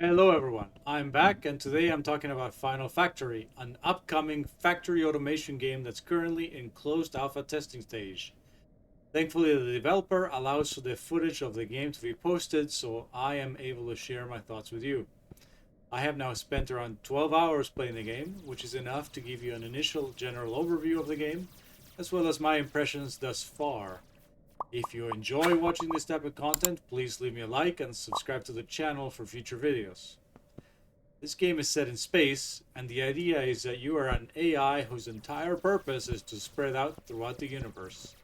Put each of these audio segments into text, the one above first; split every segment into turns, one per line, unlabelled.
Hello everyone, I'm back and today I'm talking about Final Factory, an upcoming factory automation game that's currently in closed alpha testing stage. Thankfully the developer allows for the footage of the game to be posted so I am able to share my thoughts with you. I have now spent around 12 hours playing the game, which is enough to give you an initial general overview of the game, as well as my impressions thus far. If you enjoy watching this type of content, please leave me a like and subscribe to the channel for future videos. This game is set in space, and the idea is that you are an AI whose entire purpose is to spread out throughout the universe.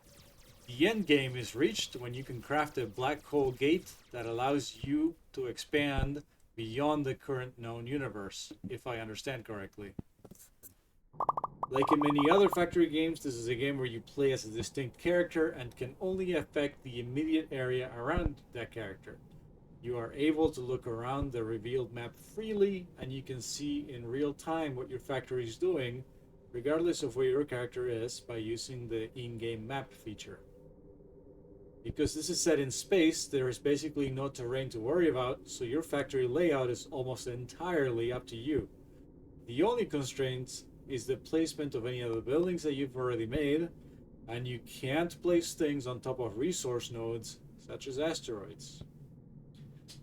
The end game is reached when you can craft a black hole gate that allows you to expand beyond the current known universe, if I understand correctly. Like in many other factory games, this is a game where you play as a distinct character and can only affect the immediate area around that character. You are able to look around the revealed map freely, and you can see in real time what your factory is doing, regardless of where your character is, by using the in-game map feature. Because this is set in space, there is basically no terrain to worry about, so your factory layout is almost entirely up to you. The only constraint is the placement of any of the buildings that you've already made, and you can't place things on top of resource nodes, such as asteroids.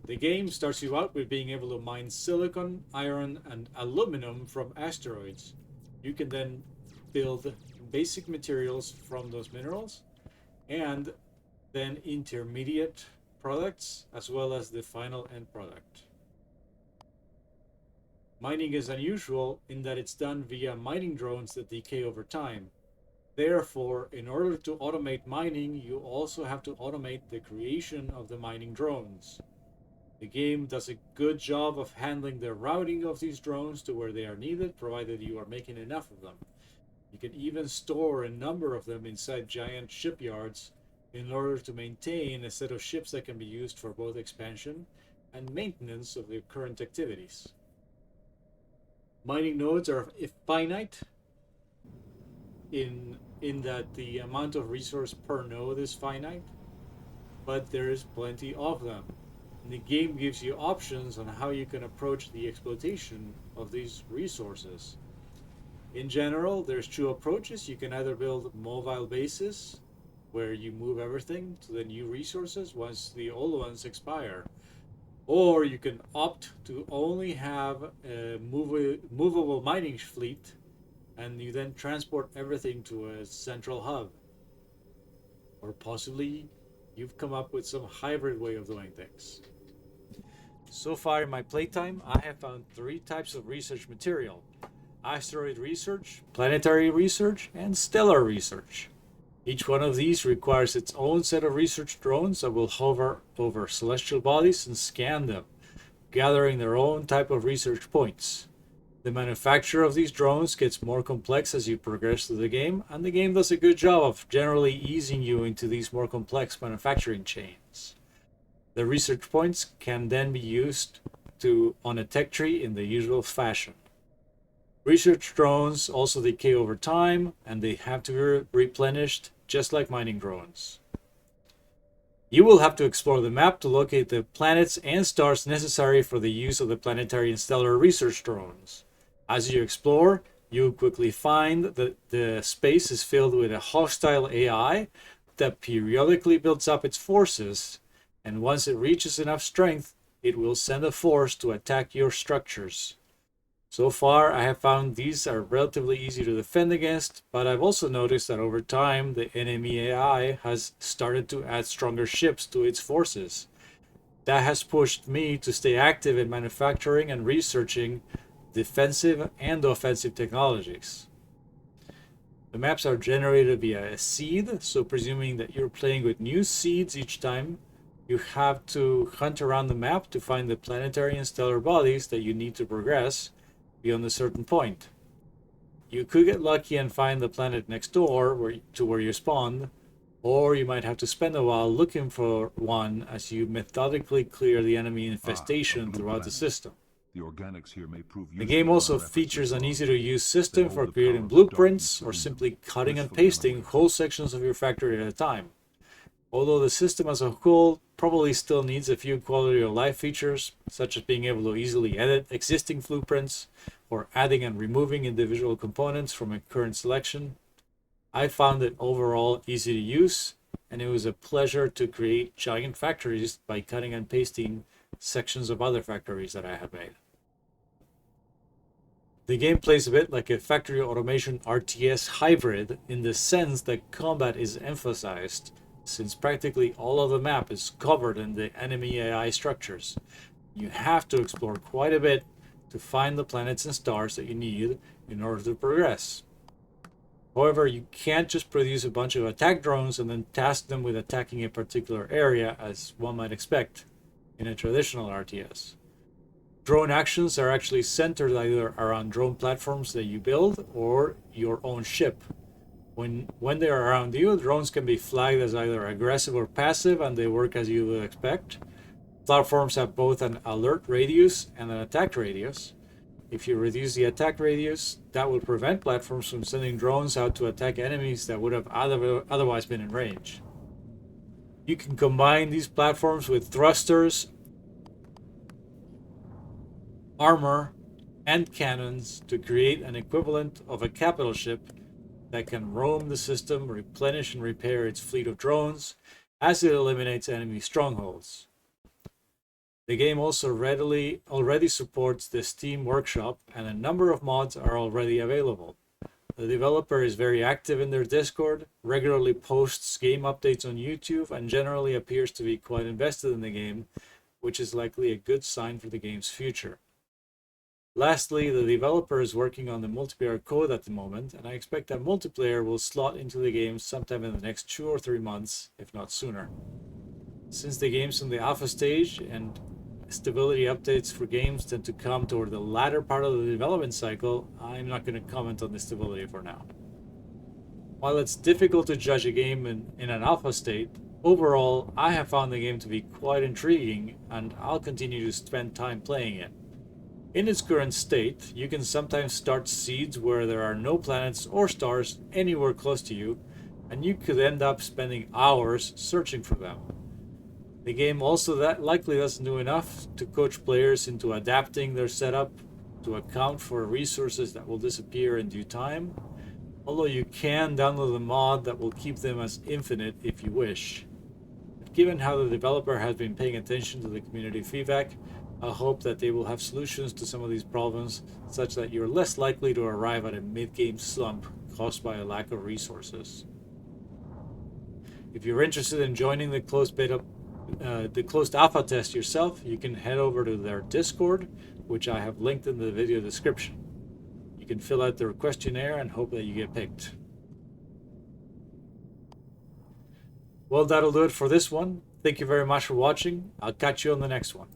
The game starts you out with being able to mine silicon, iron, and aluminum from asteroids. You can then build basic materials from those minerals, and then intermediate products, as well as the final end product. Mining is unusual in that it's done via mining drones that decay over time. Therefore, in order to automate mining, you also have to automate the creation of the mining drones. The game does a good job of handling the routing of these drones to where they are needed, provided you are making enough of them. You can even store a number of them inside giant shipyards in order to maintain a set of ships that can be used for both expansion and maintenance of the current activities. Mining nodes are finite in that the amount of resource per node is finite, but there is plenty of them. And the game gives you options on how you can approach the exploitation of these resources. In general, there's two approaches. You can either build mobile bases, where you move everything to the new resources once the old ones expire. Or you can opt to only have a movable mining fleet, and you then transport everything to a central hub. Or possibly you've come up with some hybrid way of doing things. So far in my playtime, I have found 3 types of research material: asteroid research, planetary research, and stellar research. Each one of these requires its own set of research drones that will hover over celestial bodies and scan them, gathering their own type of research points. The manufacture of these drones gets more complex as you progress through the game, and the game does a good job of generally easing you into these more complex manufacturing chains. The research points can then be used on a tech tree in the usual fashion. Research drones also decay over time, and they have to be replenished just like mining drones. You will have to explore the map to locate the planets and stars necessary for the use of the planetary and stellar research drones. As you explore, you quickly find that the space is filled with a hostile AI that periodically builds up its forces, and once it reaches enough strength, it will send a force to attack your structures. So far, I have found these are relatively easy to defend against, but I've also noticed that over time, the enemy AI has started to add stronger ships to its forces. That has pushed me to stay active in manufacturing and researching defensive and offensive technologies. The maps are generated via a seed, so presuming that you're playing with new seeds each time, you have to hunt around the map to find the planetary and stellar bodies that you need to progress beyond a certain point. You could get lucky and find the planet next door to where you spawned, or you might have to spend a while looking for one as you methodically clear the enemy infestation throughout the system.
The organics here may prove
The game also features an easy-to-use system for creating blueprints or simply cutting and pasting whole sections of your factory at a time. Although the system as a whole probably still needs a few quality of life features, such as being able to easily edit existing blueprints or adding and removing individual components from a current selection, I found it overall easy to use, and it was a pleasure to create giant factories by cutting and pasting sections of other factories that I had made. The game plays a bit like a factory automation RTS hybrid in the sense that combat is emphasized, since practically all of the map is covered in the enemy AI structures. You have to explore quite a bit to find the planets and stars that you need in order to progress. However, you can't just produce a bunch of attack drones and then task them with attacking a particular area as one might expect in a traditional RTS. Drone actions are actually centered either around drone platforms that you build or your own ship. When they are around you, drones can be flagged as either aggressive or passive, and they work as you would expect. Platforms have both an alert radius and an attack radius. If you reduce the attack radius, that will prevent platforms from sending drones out to attack enemies that would have otherwise been in range. You can combine these platforms with thrusters, armor, and cannons to create an equivalent of a capital ship that can roam the system, replenish and repair its fleet of drones as it eliminates enemy strongholds. The game also already supports the Steam Workshop, and a number of mods are already available. The developer is very active in their Discord, regularly posts game updates on YouTube, and generally appears to be quite invested in the game, which is likely a good sign for the game's future. Lastly, the developer is working on the multiplayer code at the moment, and I expect that multiplayer will slot into the game sometime in the next 2 or 3 months, if not sooner. Since the game's in the alpha stage and stability updates for games tend to come toward the latter part of the development cycle, I'm not going to comment on the stability for now. While it's difficult to judge a game in an alpha state, overall I have found the game to be quite intriguing, and I'll continue to spend time playing it. In its current state, you can sometimes start seeds where there are no planets or stars anywhere close to you, and you could end up spending hours searching for them. The game also likely doesn't do enough to coach players into adapting their setup to account for resources that will disappear in due time, although you can download a mod that will keep them as infinite if you wish. But given how the developer has been paying attention to the community feedback, I hope that they will have solutions to some of these problems such that you're less likely to arrive at a mid-game slump caused by a lack of resources. If you're interested in joining the closed alpha test yourself, you can head over to their Discord, which I have linked in the video description. You can fill out their questionnaire and hope that you get picked. Well, that'll do it for this one. Thank you very much for watching. I'll catch you on the next one.